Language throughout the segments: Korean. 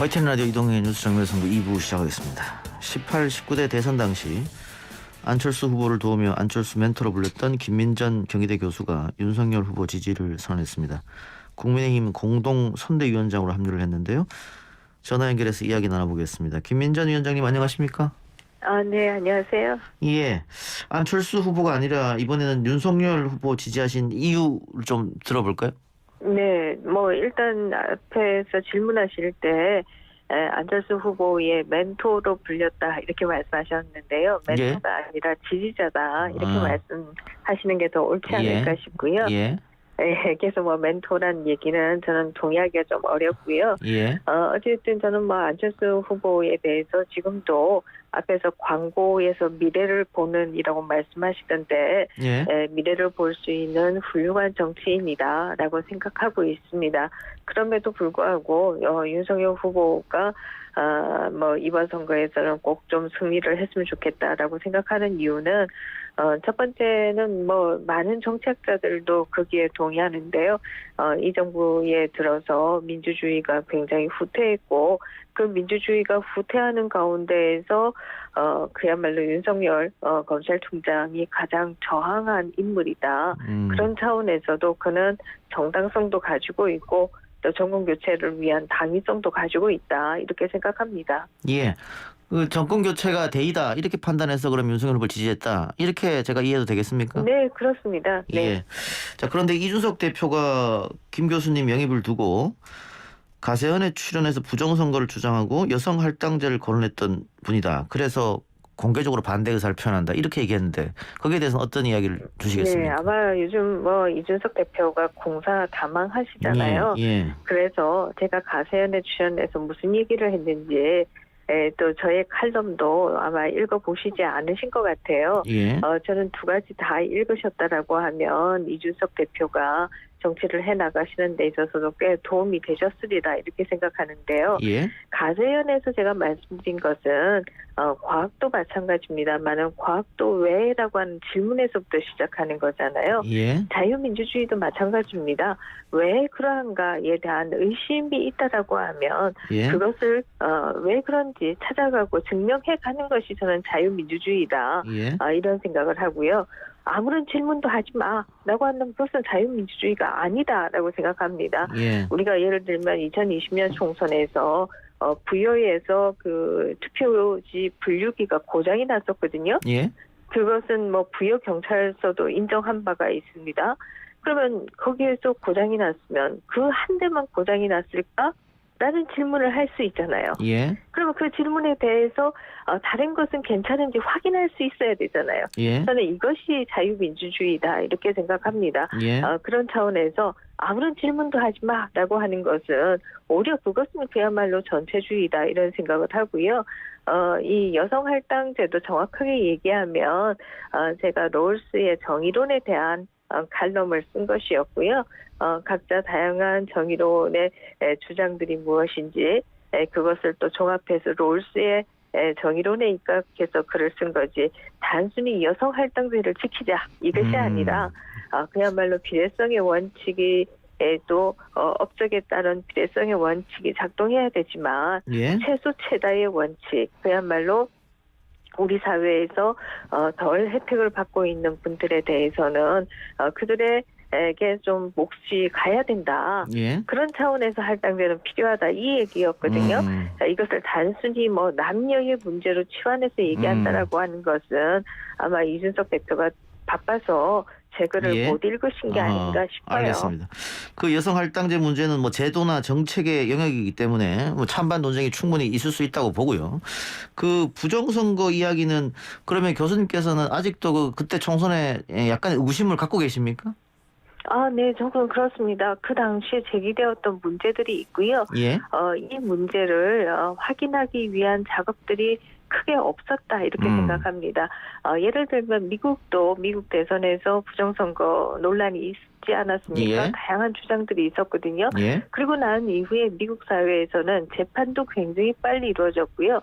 YTN 라디오 이동의 뉴스 정면선거 2부 시작하겠습니다. 18, 19대 대선 당시 안철수 후보를 도우며 안철수 멘토로 불렸던 김민전 경희대 교수가 윤석열 후보 지지를 선언했습니다. 국민의힘 공동 선대위원장으로 합류를 했는데요. 전화 연결해서 이야기 나눠보겠습니다. 김민전 위원장님 안녕하십니까? 네, 안녕하세요. 예, 안철수 후보가 아니라 이번에는 윤석열 후보 지지하신 이유를 좀 들어볼까요? 네, 일단 앞에서 질문하실 때 안철수 후보의 멘토로 불렸다 이렇게 말씀하셨는데요. 멘토가 아니라 지지자다 이렇게 말씀하시는 게 더 옳지 않을까 싶고요. 예. 그래서 멘토란 얘기는 저는 동의하기가 좀 어렵고요. 예. 어쨌든 저는 안철수 후보에 대해서 지금도 앞에서 광고에서 미래를 보는이라고 말씀하시던데 미래를 볼 수 있는 훌륭한 정치인이다라고 생각하고 있습니다. 그럼에도 불구하고 윤석열 후보가 이번 선거에서는 꼭 좀 승리를 했으면 좋겠다라고 생각하는 이유는 첫 번째는 많은 정치학자들도 거기에 동의하는데요. 이 정부에 들어서 민주주의가 굉장히 후퇴했고 그 민주주의가 후퇴하는 가운데에서 그야말로 윤석열 검찰총장이 가장 저항한 인물이다. 그런 차원에서도 그는 정당성도 가지고 있고 또 정권 교체를 위한 당위성도 가지고 있다. 이렇게 생각합니다. 예. 그 정권 교체가 대의다 이렇게 판단해서 그럼 윤석열 후보를 지지했다 이렇게 제가 이해해도 되겠습니까? 네, 그렇습니다. 네. 예. 자, 그런데 이준석 대표가 김 교수님 영입을 두고 가세연에 출연해서 부정선거를 주장하고 여성 할당제를 거론했던 분이다. 그래서 공개적으로 반대 의사를 표현한다 이렇게 얘기했는데 거기에 대해서는 어떤 이야기를 주시겠습니까? 네, 아마 요즘 이준석 대표가 공사 다망하시잖아요. 예. 그래서 제가 가세연에 출연해서 무슨 얘기를 했는지 또 저의 칼럼도 아마 읽어보시지 않으신 것 같아요. 예. 저는 두 가지 다 읽으셨다라고 하면 이준석 대표가 정치를 해나가시는 데 있어서도 꽤 도움이 되셨으리라 이렇게 생각하는데요. 예. 가세연에서 제가 말씀드린 것은 과학도 마찬가지입니다만은 과학도 왜라고 하는 질문에서부터 시작하는 거잖아요. 예. 자유민주주의도 마찬가지입니다. 왜 그러한가에 대한 의심이 있다라고 하면 그것을 왜 그런지 찾아가고 증명해가는 것이 저는 자유민주주의다. 이런 생각을 하고요. 아무런 질문도 하지 마라고 하는 것은 자유민주주의가 아니다라고 생각합니다. 우리가 예를 들면 2020년 총선에서 부여에서 그 투표지 분류기가 고장이 났었거든요. 그것은 부여 경찰서도 인정한 바가 있습니다. 그러면 거기에서 고장이 났으면 그 한 대만 고장이 났을까? 라는 질문을 할 수 있잖아요. 그러면 그 질문에 대해서 다른 것은 괜찮은지 확인할 수 있어야 되잖아요. 저는 이것이 자유민주주의다 이렇게 생각합니다. 그런 차원에서 아무런 질문도 하지 마라고 하는 것은 오히려 그것은 그야말로 전체주의다 이런 생각을 하고요. 이 여성 할당제도 정확하게 얘기하면 제가 롤스의 정의론에 대한 칼럼을 쓴 것이었고요. 각자 다양한 정의론의 주장들이 무엇인지 그것을 또 종합해서 롤스의 정의론에 입각해서 글을 쓴 거지 단순히 여성 할당제를 지키자 이것이 아니라 그야말로 비례성의 원칙이 또 업적에 따른 비례성의 원칙이 작동해야 되지만 최소 최다의 원칙 그야말로 우리 사회에서 덜 혜택을 받고 있는 분들에 대해서는 그들에게 좀 몫이 가야 된다. 그런 차원에서 할당제는 필요하다. 이 얘기였거든요. 이것을 단순히 남녀의 문제로 치환해서 얘기한다라고 하는 것은 아마 이준석 대표가 바빠서 제 글을 못 읽으신 게 아닌가 싶어요. 알겠습니다. 그 여성 할당제 문제는 제도나 정책의 영역이기 때문에 찬반 논쟁이 충분히 있을 수 있다고 보고요. 그 부정선거 이야기는 그러면 교수님께서는 아직도 그때 총선에 약간의 의구심을 갖고 계십니까? 네, 저는 그렇습니다. 그 당시에 제기되었던 문제들이 있고요. 이 문제를 확인하기 위한 작업들이 크게 없었다 이렇게 생각합니다. 예를 들면 미국도 미국 대선에서 부정선거 논란이 있지 않았습니까? 예. 다양한 주장들이 있었거든요. 예. 그리고 난 이후에 미국 사회에서는 재판도 굉장히 빨리 이루어졌고요.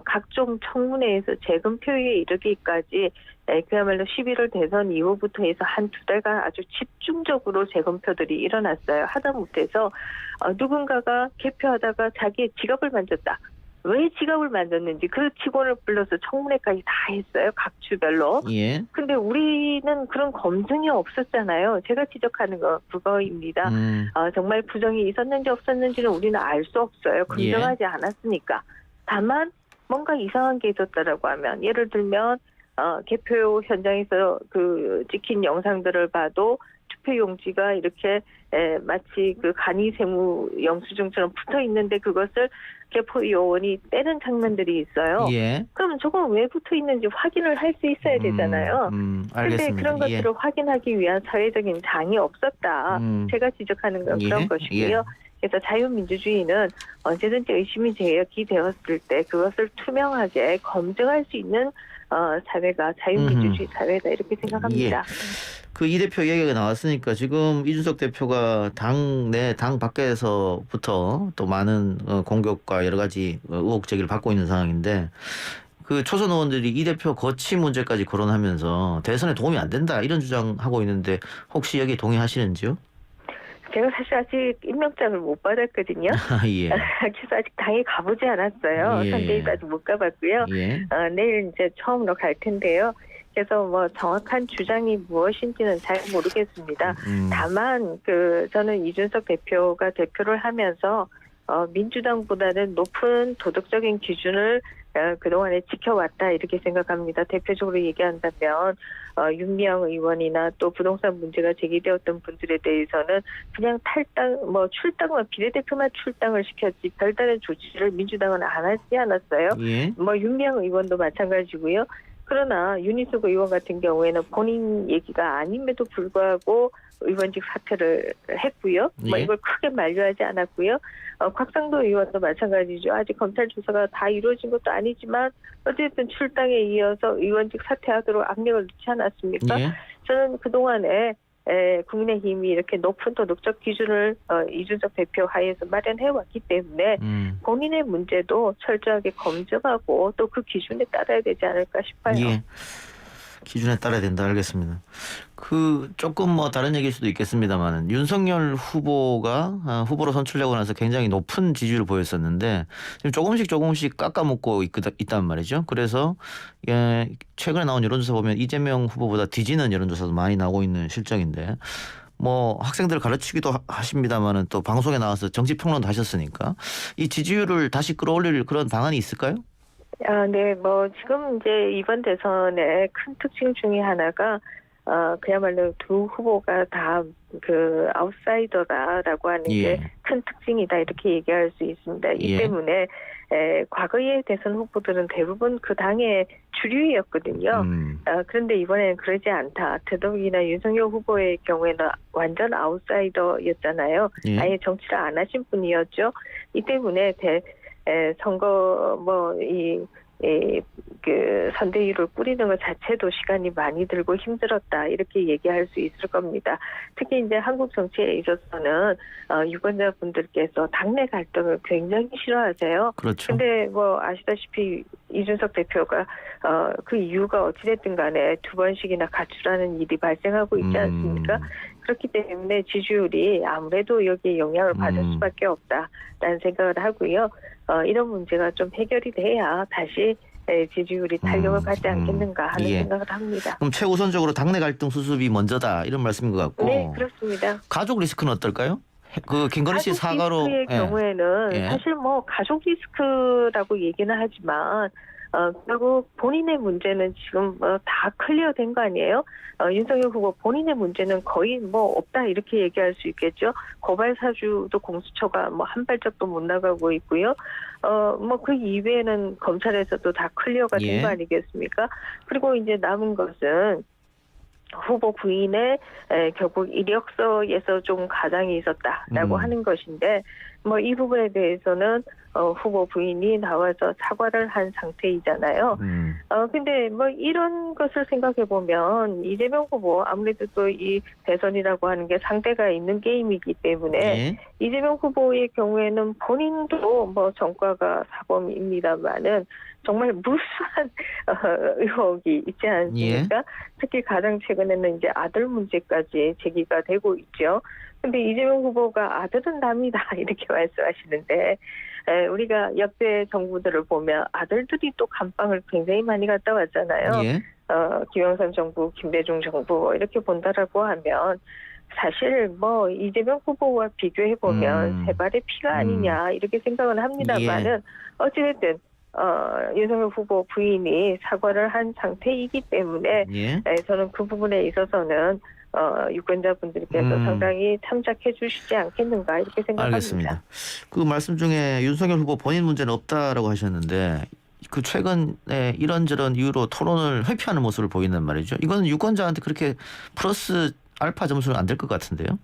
각종 청문회에서 재검 표에 이르기까지 그야말로 11월 대선 이후부터 해서 한 두 달간 아주 집중적으로 재검표들이 일어났어요. 하다못해서 누군가가 개표하다가 자기의 지갑을 만졌다. 왜 지갑을 만졌는지 그 직원을 불러서 청문회까지 다 했어요. 각 주별로. 예. 근데 우리는 그런 검증이 없었잖아요. 제가 지적하는 거 그거입니다. 정말 부정이 있었는지 없었는지는 우리는 알 수 없어요. 검증하지 않았으니까. 다만 뭔가 이상한 게 있었다라고 하면 예를 들면 개표 현장에서 그 찍힌 영상들을 봐도 투표용지가 이렇게 마치 그 간이 세무 영수증처럼 붙어 있는데 그것을 개표 요원이 떼는 장면들이 있어요. 예. 그럼 저건 왜 붙어 있는지 확인을 할 수 있어야 되잖아요. 그런데 알겠습니다. 그런 것들을 확인하기 위한 사회적인 장이 없었다. 제가 지적하는 건 그런 것이고요. 그래서 자유민주주의는 언제든지 의심이 제기되었을 때 그것을 투명하게 검증할 수 있는 사회가 자유민주주의 사회다 이렇게 생각합니다. 예. 그 이 대표 얘기가 나왔으니까 지금 이준석 대표가 당 내 당 밖에서부터 또 많은 공격과 여러 가지 의혹 제기를 받고 있는 상황인데 그 초선 의원들이 이 대표 거취 문제까지 거론하면서 대선에 도움이 안 된다 이런 주장하고 있는데 혹시 여기 동의하시는지요? 제가 사실 아직 임명장을 못 받았거든요. 예. 그래서 아직 당에 가보지 않았어요. 예. 선대위도 아직 못 가봤고요. 예. 내일 이제 처음으로 갈 텐데요. 그래서 뭐 정확한 주장이 무엇인지는 잘 모르겠습니다. 다만 저는 이준석 대표가 대표를 하면서 민주당보다는 높은 도덕적인 기준을 그동안에 지켜왔다 이렇게 생각합니다. 대표적으로 얘기한다면 윤미향 의원이나 또 부동산 문제가 제기되었던 분들에 대해서는 그냥 출당만 비례대표만 출당을 시켰지 별다른 조치를 민주당은 안 하지 않았어요. 예. 윤미향 의원도 마찬가지고요. 그러나 윤희숙 의원 같은 경우에는 본인 얘기가 아님에도 불구하고 의원직 사퇴를 했고요. 예. 이걸 크게 만류하지 않았고요. 곽상도 의원도 마찬가지죠. 아직 검찰 조사가 다 이루어진 것도 아니지만 어쨌든 출당에 이어서 의원직 사퇴하도록 압력을 넣지 않았습니까? 예. 저는 그동안에 국민의힘이 이렇게 높은 도덕적 기준을 이준석 대표 하에서 마련해왔기 때문에 본인의 문제도 철저하게 검증하고 또 그 기준에 따라야 되지 않을까 싶어요. 예. 기준에 따라야 된다. 알겠습니다. 조금 다른 얘기일 수도 있겠습니다만 윤석열 후보가 후보로 선출되고 나서 굉장히 높은 지지율을 보였었는데 지금 조금씩 깎아먹고 있단 말이죠. 그래서 최근에 나온 여론조사 보면 이재명 후보보다 뒤지는 여론조사도 많이 나오고 있는 실정인데 학생들 가르치기도 하십니다만은 또 방송에 나와서 정치 평론도 하셨으니까 이 지지율을 다시 끌어올릴 그런 방안이 있을까요? 네, 지금 이제 이번 대선의 큰 특징 중에 하나가 그야말로 두 후보가 다 아웃사이더다라고 하는 게 큰 특징이다 이렇게 얘기할 수 있습니다. 이 때문에 과거의 대선 후보들은 대부분 그 당의 주류였거든요. 그런데 이번에는 그러지 않다. 더더욱이나 윤석열 후보의 경우에는 완전 아웃사이더였잖아요. 아예 정치를 안 하신 분이었죠. 이 때문에 선거 선대위를 꾸리는 것 자체도 시간이 많이 들고 힘들었다 이렇게 얘기할 수 있을 겁니다. 특히 이제 한국 정치에 있어서는 유권자분들께서 당내 갈등을 굉장히 싫어하세요. 그렇죠. 근데 아시다시피 이준석 대표가 그 이유가 어찌됐든 간에 두 번씩이나 가출하는 일이 발생하고 있지 않습니까? 그렇기 때문에 지지율이 아무래도 여기에 영향을 받을 수밖에 없다라는 생각을 하고요. 이런 문제가 좀 해결이 돼야 다시 지지율이 탄력을 갖지 않겠는가 하는 생각을 합니다. 그럼 최우선적으로 당내 갈등 수습이 먼저다 이런 말씀인 것 같고. 네, 그렇습니다. 가족 리스크는 어떨까요? 김건희 씨 사과로. 가족 리스크의 경우에는 사실 가족 리스크라고 얘기는 하지만 결국 본인의 문제는 지금 다 클리어된 거 아니에요? 윤석열 후보 본인의 문제는 거의 없다 이렇게 얘기할 수 있겠죠. 고발 사주도 공수처가 한 발짝도 못 나가고 있고요. 그 이외에는 검찰에서도 다 클리어가 된 거 아니겠습니까? 그리고 이제 남은 것은 후보 부인의 결국 이력서에서 좀 가장이 있었다라고 하는 것인데 뭐 이 부분에 대해서는 후보 부인이 나와서 사과를 한 상태이잖아요. 근데 뭐 이런 것을 생각해 보면 이재명 후보 아무래도 또 이 대선이라고 하는 게 상대가 있는 게임이기 때문에 예. 이재명 후보의 경우에는 본인도 뭐 전과가 사범입니다만은 정말 무수한 의혹이 있지 않습니까? 예. 특히 가장 최근에는 이제 아들 문제까지 제기가 되고 있죠. 근데 이재명 후보가 아들은 남이다 이렇게 말씀하시는데 우리가 역대 정부들을 보면 아들들이 또 감방을 굉장히 많이 갔다 왔잖아요. 예. 김영삼 정부, 김대중 정부 이렇게 본다라고 하면 사실 뭐 이재명 후보와 비교해 보면 세 발의 피가 아니냐 이렇게 생각은 합니다만은 어찌됐든 윤석열 후보 부인이 사과를 한 상태이기 때문에 저는 그 부분에 있어서는 유권자분들께서 상당히 참작해 주시지 않겠는가 이렇게 생각합니다. 알겠습니다. 그 말씀 중에 윤석열 후보 본인 문제는 없다라고 하셨는데 그 최근에 이런저런 이유로 토론을 회피하는 모습을 보이는 말이죠. 이건 유권자한테 그렇게 플러스 알파 점수는 안 될 것 같은데요?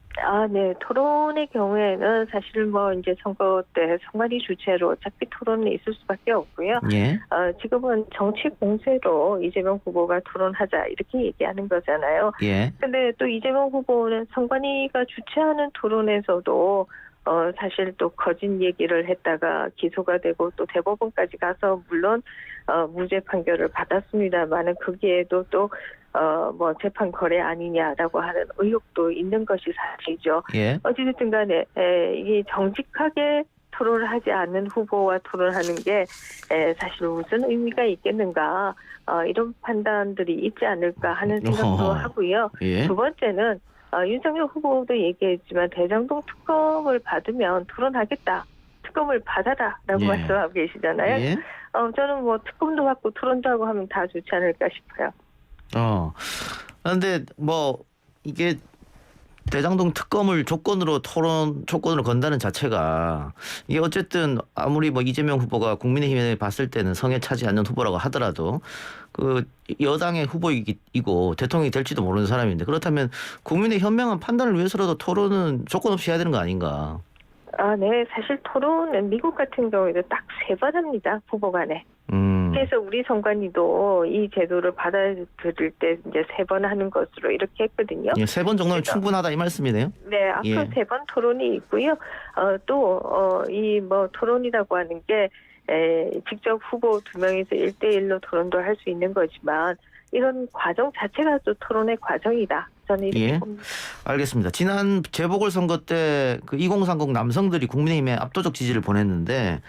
네. 토론의 경우에는 사실 뭐 이제 선거 때 선관위 주최로 어차피 토론은 있을 수밖에 없고요. 예. 지금은 정치 공세로 이재명 후보가 토론하자 이렇게 얘기하는 거잖아요. 예. 근데 또 이재명 후보는 선관위가 주최하는 토론에서도 사실 또 거짓 얘기를 했다가 기소가 되고 또 대법원까지 가서 물론 무죄 판결을 받았습니다만은 거기에도 또 뭐 재판 거래 아니냐라고 하는 의혹도 있는 것이 사실이죠. 예. 어찌됐든 간에 이게 정직하게 토론을 하지 않는 후보와 토론하는 게 사실 무슨 의미가 있겠는가 이런 판단들이 있지 않을까 하는 생각도 하고요. 예. 두 번째는 윤석열 후보도 얘기했지만 대장동 특검을 받으면 토론하겠다. 특검을 받아라라고 말씀하고 계시잖아요. 예. 저는 뭐 특검도 받고 토론도 하고 하면 다 좋지 않을까 싶어요. 그런데 뭐 이게 대장동 특검을 조건으로 건다는 자체가 이게 어쨌든 아무리 뭐 이재명 후보가 국민의힘에 봤을 때는 성에 차지 않는 후보라고 하더라도 그 여당의 후보이고 대통령이 될지도 모르는 사람인데 그렇다면 국민의 현명한 판단을 위해서라도 토론은 조건 없이 해야 되는 거 아닌가? 네. 사실 토론은 미국 같은 경우에도 딱 3번 합니다. 후보 간에. 그래서 우리 선관위도 이 제도를 받아들일 때 이제 3번 하는 것으로 이렇게 했거든요. 예, 3번 정도면 충분하다 이 말씀이네요. 네, 앞으로 3번 토론이 있고요. 또 이 뭐 토론이라고 하는 게 직접 후보 2명이서 1대1로 토론도 할 수 있는 거지만 이런 과정 자체가 또 토론의 과정이다. 저는 이렇게 봅니다. 알겠습니다. 지난 재보궐선거 때 그 2030 남성들이 국민의힘에 압도적 지지를 보냈는데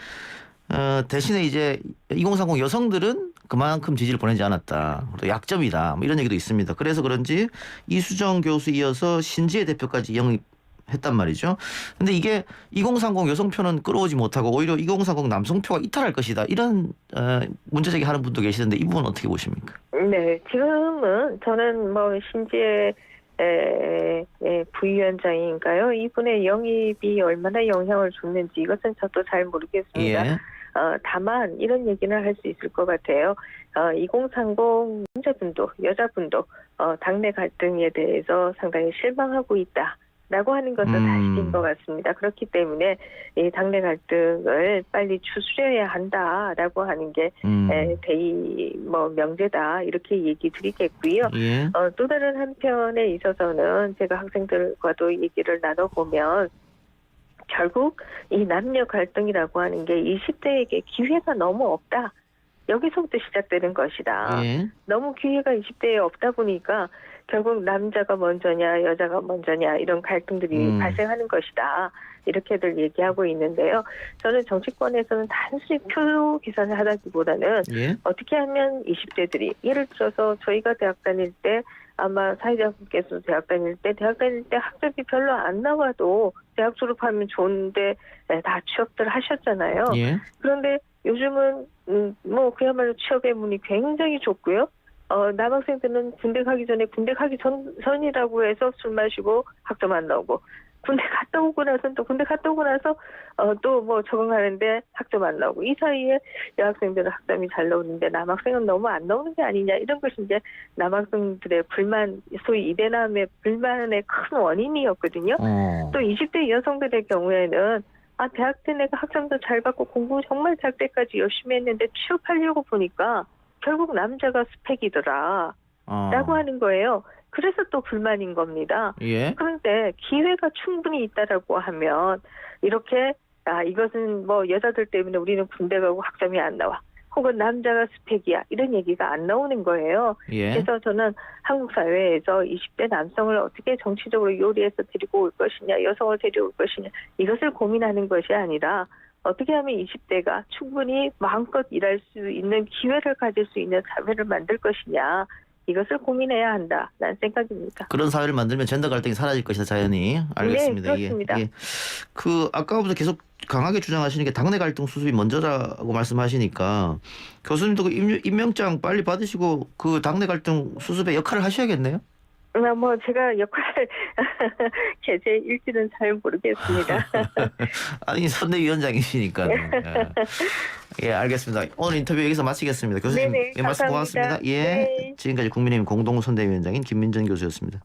대신에 이제 2030 여성들은 그만큼 지지를 보내지 않았다. 또 약점이다. 뭐 이런 얘기도 있습니다. 그래서 그런지 이수정 교수 이어서 신지혜 대표까지 영입했단 말이죠. 근데 이게 2030 여성표는 끌어오지 못하고 오히려 2030 남성표가 이탈할 것이다. 이런 문제 제기하는 분도 계시던데 이 부분은 어떻게 보십니까? 네. 지금은 저는 뭐 신지혜 부위원장인가요? 이분의 영입이 얼마나 영향을 줬는지 이것은 저도 잘 모르겠습니다. 예. 다만 이런 얘기는 할 수 있을 것 같아요. 2030 남자분도 여자분도 당내 갈등에 대해서 상당히 실망하고 있다라고 하는 것은 사실인 것 같습니다. 그렇기 때문에 이 당내 갈등을 빨리 추스려야 한다라고 하는 게 대의 뭐 명제다 이렇게 얘기 드리겠고요. 예. 또 다른 한편에 있어서는 제가 학생들과도 얘기를 나눠보면 결국 이 남녀 갈등이라고 하는 게 20대에게 기회가 너무 없다. 여기서부터 시작되는 것이다. 예. 너무 기회가 20대에 없다 보니까 결국 남자가 먼저냐 여자가 먼저냐 이런 갈등들이 발생하는 것이다. 이렇게들 얘기하고 있는데요. 저는 정치권에서는 단순히 표 계산을 하다기보다는 어떻게 하면 20대들이 예를 들어서 저희가 대학 다닐 때 아마 사회자분께서 대학 다닐 때 학점이 별로 안 나와도 대학 졸업하면 좋은데 다 취업들 하셨잖아요. 그런데 요즘은 뭐 그야말로 취업의 문이 굉장히 좁고요. 남학생들은 군대 가기 전이라고 해서 술 마시고 학점 안 나오고 군대 갔다 오고 나서 또 뭐 적응하는데 학점 안 나오고 이 사이에 여학생들은 학점이 잘 나오는데 남학생은 너무 안 나오는 게 아니냐 이런 것이 이제 남학생들의 불만 소위 이대남의 불만의 큰 원인이었거든요. 또 20대 여성들의 경우에는 대학 때 내가 학점도 잘 받고 공부 정말 대학 때까지 열심히 했는데 취업하려고 보니까 결국 남자가 스펙이더라. 라고 하는 거예요. 그래서 또 불만인 겁니다. 예. 그런데 기회가 충분히 있다라고 하면 이렇게 이것은 뭐 여자들 때문에 우리는 군대 가고 학점이 안 나와. 혹은 남자가 스펙이야. 이런 얘기가 안 나오는 거예요. 예. 그래서 저는 한국 사회에서 20대 남성을 어떻게 정치적으로 요리해서 데리고 올 것이냐, 여성을 데려올 것이냐, 이것을 고민하는 것이 아니라 어떻게 하면 20대가 충분히 마음껏 일할 수 있는 기회를 가질 수 있는 사회를 만들 것이냐, 이것을 고민해야 한다라는 생각입니다. 그런 사회를 만들면 젠더 갈등이 사라질 것이다, 자연히. 알겠습니다. 네, 그렇습니다. 예. 아까부터 계속 강하게 주장하시는 게 당내 갈등 수습이 먼저라고 말씀하시니까 교수님도 그 임명장 빨리 받으시고 그 당내 갈등 수습의 역할을 하셔야겠네요. 뭐 제가 역할을 개제일지는 잘 모르겠습니다. 아니 선대위원장이시니까. 예, 알겠습니다. 오늘 인터뷰 여기서 마치겠습니다. 교수님 네네, 말씀 감사합니다. 고맙습니다. 예, 네. 지금까지 국민의힘 공동선대위원장인 김민전 교수였습니다.